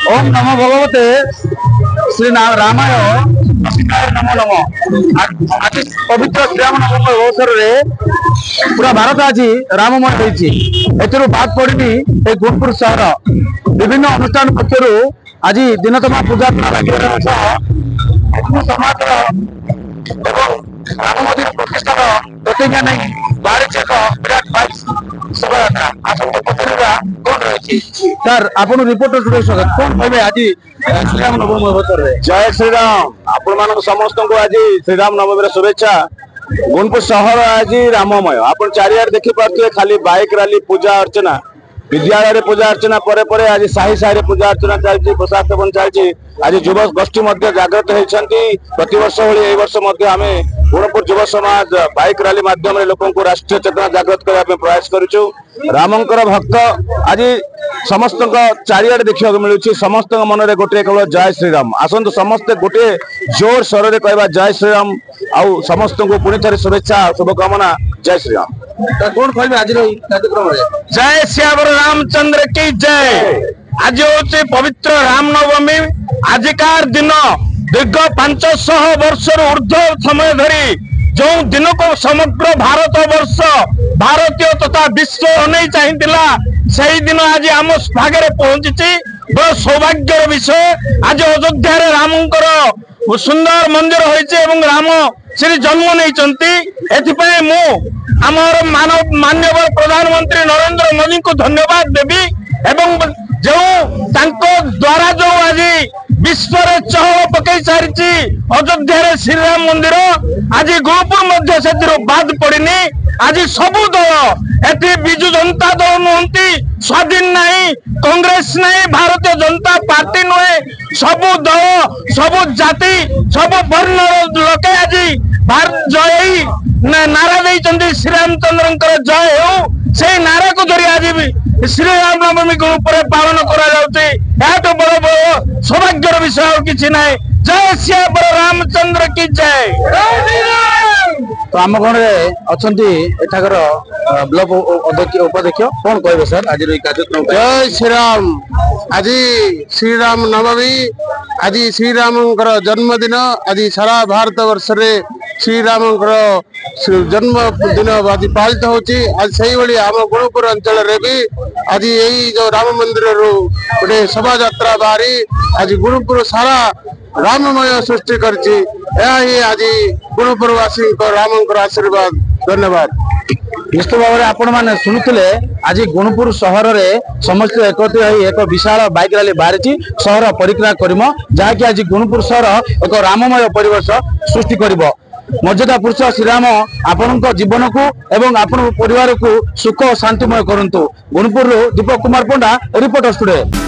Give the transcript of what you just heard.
ओम नमो भगवते श्री रामाय नमो नमो। आज पवित्र श्रीराम नवमी अवसर में पूरा भारत आज राममय होती बात पड़नी गुणपुर सहर विभिन्न अनुष्ठान पक्षर आज दिनतमा पूजा समाज राम मंदिर प्रतिष्ठान प्रतिज्ञा नहीं बाहर एक विराट सर आप रिपोर्टर स्वागत कौन कहे आज श्रीराम नवमी अवसर में जय श्रीराम आपण मान समस्त को आज श्रीराम नवमी शुभेच्छा। गुणपुर सहर आज राममय आप चारियार देखी पारे खाली बाइक रैली पूजा अर्चना विद्यालय पूजा अर्चना परे आज साही साही पूजा अर्चना चलती प्रसाद सेवन चलती आज युव गोष्ठी जागृत होती प्रतिवर्ष भाई वर्ष आम गुणपुर युव समाज बाइक रैली माध्यम लोक राष्ट्रीय चेतना जागृत करने प्रयास करूँ। रामंकर भक्त आज समस्त चारिआडे देखा मिलूँ समस्त मन में गोटे केवल जय श्रीराम आसतु समस्ते गोटे जोर स्वर में कहवा जय श्रीराम आउ समस्त को पुणी थे शुभेच्छा शुभकामना जय श्रीराम। कौन कहे आज कार्यक्रम जय श्यावर रामचंद्र की जय। आज हूँ पवित्र रामनवमी आजिकार दिन दीर्घ 500 वर्ष ऊर्ध्व समय धरी जो दिन को समग्र भारत वर्ष भारतीय तथा विश्व अनै चाहिला से दिन आज आम भागे पहुंची बड़ सौभाग्यर विषय। आज अयोध्या रामंकर सुंदर मंदिर होइछे एवं राम श्री जन्म नहीं आमर माननीय प्रधानमंत्री नरेंद्र मोदी को धन्यवाद देवी एवं जो द्वारा जो आज विश्व चहल पकई सारी अयोध्या श्रीराम मंदिर आज गुरुपुर से बाद पड़नी आज सबू दल एटी विजु जनता दल नुहति स्वाधीन नहीं कांग्रेस नहीं भारतीय जनता पार्टी नुहे सबू दल सबू जाति सबू वर्ण लोके आज भारत जय नारा देते श्रीरामचंद्र जय हो से नारा को धरी आज भी श्रीराम नवमी गुरुपुर पालन कर बड़ बड़ सौभाग्यर विषय और किसी ना। जय श्यावर रामचंद्र की जय। तो आम गण एठाकर ब्लॉक उपाध्यक्ष कौन कहे सर आज कार्यक्रम जय श्रीराम। आज श्रीराम नवमी आज श्रीराम जन्मदिन आज सारा भारत वर्ष में श्रीराम जन्मदिन आज पालित होची। आज से ही आम गुणपुर अंचल भी आज यही जो राम मंदिर गोटे शोभा यात्रा बाहरी आज गुणपुर सारा राममय सृष्टि करची। आज गुणपुरवासी राम आशीर्वाद धन्यवाद। निश्चित भाव में आपण मैंने शुणुले आज गुणपुर सहर में समस्त एकत्रित एक विशाल बाइक रैली बाहरी सहर परिक्रमा करम जहाँकि आज गुणपुर सहर एक राममय परिवेश सृष्टि कर मर्यादा पुरुष श्रीराम आपण जीवन को एवं आपण परिवार को सुख और शांतिमय करंतु। गुणपुर दीपक कुमार पंडा रिपोर्टर स्टूडियो।